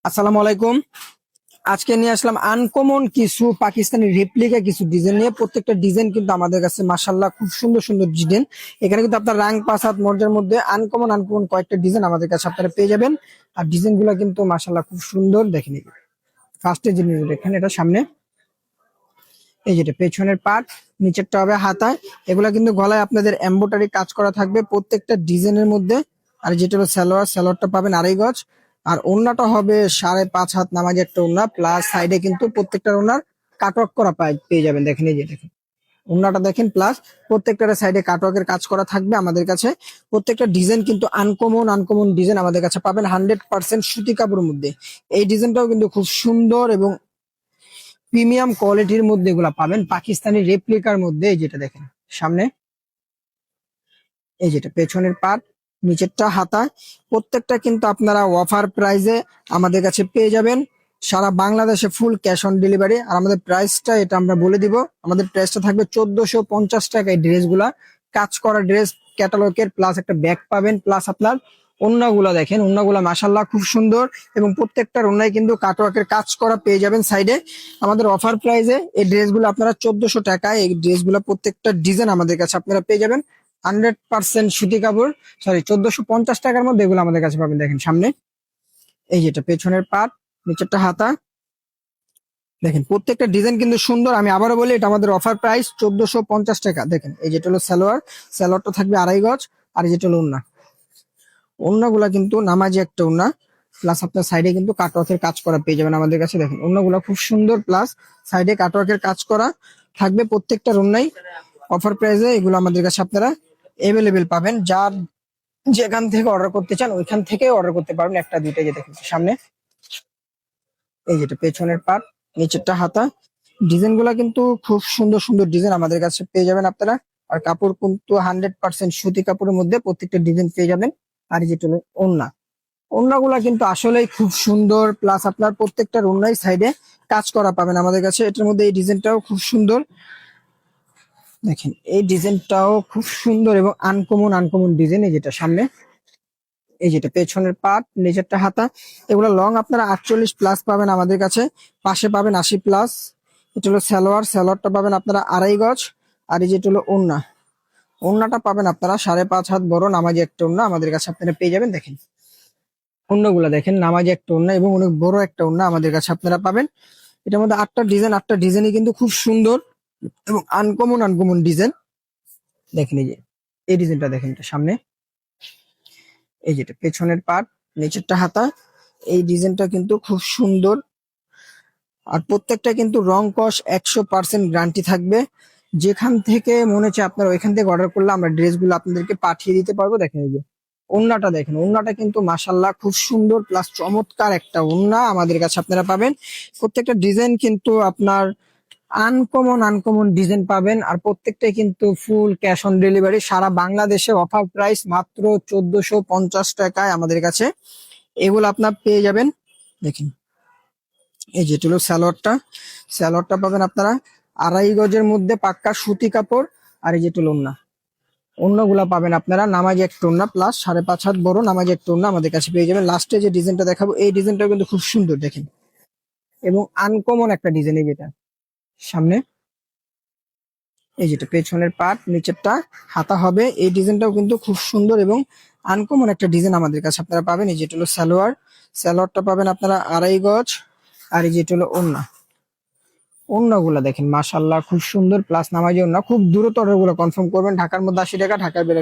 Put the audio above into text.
আসসালামু আলাইকুম। আজকে নিয়ে আসলাম আনকমন কিছু পাকিস্তানি রেপ্লিকা কিছু ডিজাইন নিয়ে। প্রত্যেকটা ডিজাইন কিন্তু আমাদের কাছে মাশাআল্লাহ খুব সুন্দর সুন্দর ডিজাইন। এখানে কিন্তু আপনার রাং পাঁচ হাত মর্যার মধ্যে আনকমন আনকমন কয়েকটা ডিজাইন আমাদের কাছে আপনারা পেয়ে যাবেন। আর ডিজাইন গুলো কিন্তু মাশাআল্লাহ খুব সুন্দর। দেখেন ফার্স্টে জিনিস দেখেন, এটা সামনে, এই যেটা পেছনের পার্ট, নিচেরটা হবে হাতায়। এগুলা কিন্তু গলায় আপনাদের এমব্রয়ডারি কাজ করা থাকবে প্রত্যেকটা ডিজাইনের মধ্যে। আর যেটা হলো সালোয়ার, সালোয়ারটা পাবেন 2.5 গজ। আর ওড়নাটা হবে 5.5 হাত নামাজি একটা ওড়না, প্লাস সাইডে কিন্তু প্রত্যেকটা ওড়নার কাটওয়ার্ক করা পেয়ে যাবেন। দেখেন এই যে দেখেন ওড়নাটা দেখেন, প্লাস প্রত্যেকটা সাইডে কাটওয়ার্কের কাজ করা থাকবে আমাদের কাছে। প্রত্যেকটা ডিজাইন কিন্তু আনকমন আনকমন ডিজাইন আমাদের কাছে পাবেন 100% সুতি কাপড়ের মধ্যে। এই ডিজাইনটাও কিন্তু খুব সুন্দর এবং প্রিমিয়াম কোয়ালিটির মধ্যে এগুলা পাবেন পাকিস্তানি রেপ্লিকার মধ্যে। এই যেটা দেখেন সামনে, এই যেটা পেছনের পার্ট, নিচেরটা হাতা, প্রত্যেকটা কিন্তু আপনারা অফার প্রাইজে আমাদের কাছে পেয়ে যাবেন। সারা বাংলাদেশে ফুল ক্যাশ অন ডেলিভারি। আর আমাদের প্রাইসটা এটা আমরা বলে দিব, আমাদের প্রাইসটা থাকবে 1450 টাকা। এই ড্রেসগুলা কাজ করা ড্রেস, ক্যাটালগের, প্লাস একটা ব্যাগ পাবেন, প্লাস আপনার ওড়নাগুলা দেখেন, ওড়নাগুলা মাশাআল্লাহ খুব সুন্দর এবং প্রত্যেকটার ওড়নায় কিন্তু কাটওয়ার্কের কাজ করা পেয়ে যাবেন সাইডে। আমাদের অফার প্রাইজে এই ড্রেসগুলো আপনারা 1400 টাকায়, এই ড্রেসগুলো প্রত্যেকটা ডিজাইন আমাদের কাছে আপনারা পেয়ে যাবেন 100% সুতি কাপড়। সরি, 1450 টাকার মধ্যে এগুলো আমাদের কাছে পাবেন। দেখেন সামনে, এই যেটা পেছনের পার্ট, নিচেরটা হাতা, দেখেন প্রত্যেকটা ডিজাইন কিন্তু সুন্দর। আমি আবারও বলি, এটা আমাদের অফার প্রাইস 1450 টাকা। দেখেন এই যেটা হলো সালোয়ার, সালোয়ারটা থাকবে 2.5 গজ। আর এই যেটা হলো ওড়না, ওড়নাগুলা কিন্তু নামাজি একটা ওড়না, প্লাস আপনার সাইডে কিন্তু কাটওয়ার্কের কাজ করা পেয়ে যাবেন আমাদের কাছে। দেখেন ওড়নাগুলা খুব সুন্দর, প্লাস সাইডে কাটওয়ার্কের কাজ করা থাকবে প্রত্যেকটা ওড়নাই। অফার প্রাইসে এগুলো আমাদের কাছে আপনারা এভেলেবেল পাবেন। যার যেখান থেকে অর্ডার করতে চান ওইখান থেকে অর্ডার করতে পারবেন। একটা দুইটা যে দেখেন সামনে, এই যেটা পেছনের পার্ট, নিচেরটা হাতা, ডিজাইন গুলা কিন্তু খুব সুন্দর সুন্দর ডিজাইন আমাদের কাছে পেয়ে যাবেন আপনারা। আর কাপড় কিন্তু 100% সুতি কাপড়ের মধ্যে প্রত্যেকটা ডিজাইন পেয়ে যাবেন। আর এই যেটা হলো ওড়না, ওড়নাগুলা কিন্তু আসলেই খুব সুন্দর, প্লাস আপনার প্রত্যেকটা ওড়নাই সাইডে কাজ করা পাবেন আমাদের কাছে। এটার মধ্যে এই ডিজাইনটাও খুব সুন্দর, দেখেন এই ডিজাইনটাও খুব সুন্দর এবং আনকমন আনকমন ডিজাইন। এই যেটা সামনে, এই যেটা পেছনের পাট, নিচেরটা হাতা, এগুলো লং আপনারা 48 প্লাস পাবেন আমাদের কাছে, পাশে পাবেন 80 প্লাস। এটা হলো সালোয়ার, সালোয়ারটা পাবেন আপনারা 2.5 গজ। আর এই যেটা হলো ওড়না, ওড়নাটা পাবেন আপনারা 5.5 হাত বড় নামাজি একটা ওড়না আমাদের কাছে আপনারা পেয়ে যাবেন। দেখেন ওড়নাগুলা দেখেন, নামাজি একটা ওড়না এবং অনেক বড় একটা ওড়না আমাদের কাছে আপনারা পাবেন। এটার মধ্যে 8টা ডিজাইন, 8টা ডিজাইনই কিন্তু খুব সুন্দর এবং আনকমন আনকমন ডিজাইন। দেখেন এই যে এই ডিজাইনটা দেখেন, এটা সামনে, এই যেটা পেছনের পার্ট, নিচেরটা হাতা, এই ডিজাইনটা কিন্তু খুব সুন্দর। আর প্রত্যেকটা কিন্তু রং কস 100% গ্যারান্টি থাকবে। যেখান থেকে মনে হচ্ছে আপনারা ওইখান থেকে অর্ডার করলে আমরা ড্রেসগুলো আপনাদেরকে পাঠিয়ে দিতে পারবো। দেখেন এই যে ওড়নাটা দেখেন, ওড়নাটা কিন্তু মাশাল্লাহ খুব সুন্দর, প্লাস চমৎকার একটা ওড়না আমাদের কাছে আপনারা পাবেন। প্রত্যেকটা ডিজাইন কিন্তু আপনার আনকমন আনকমন ডিজাইন পাবেন। আর প্রত্যেকটাই কিন্তু ফুল ক্যাশ অন ডেলিভারি। সারা বাংলাদেশে অফার প্রাইস মাত্র 1450 টাকায় আমাদের কাছে এগুলো আপনার পেয়ে যাবেন। দেখেন এই যেটা হলো সালোয়ারটা, সালোয়ারটা পাবেন আপনারা 2.5 গজের মধ্যে পাক্কা সুতি কাপড়। আর এই যেটা হলো ওড়না, ওড়নাগুলা পাবেন আপনারা নামাজি একটা ওড়না, প্লাস 5.5 হাত বড় নামাজি একটা ওড়না আমাদের কাছে পেয়ে যাবেন। লাস্টে যে ডিজাইনটা দেখাবো, এই ডিজাইনটা কিন্তু খুব সুন্দর দেখেন এবং আনকমন একটা ডিজাইন। এই যেটা সামনে, এই যেটা পেছনের পার্ট, নিচেরটা হাতা হবে, এই ডিজাইনটাও কিন্তু খুব সুন্দর এবং আনকমন একটা ডিজাইন আমাদের কাছে আপনারা পাবেন। এই যেটা হলো সালোয়ার, সালোয়ারটা পাবেন আপনারা 2.5 গজ। আর এই যেটা হলো ওড়না, ওড়নাগুলা দেখেন মাশাআল্লাহ খুব সুন্দর, প্লাস নামাজি ওড়না। খুব দ্রুত অর্ডার গুলো কনফার্ম করবেন। ঢাকার মধ্যে 80 টাকা, ঢাকার বাইরে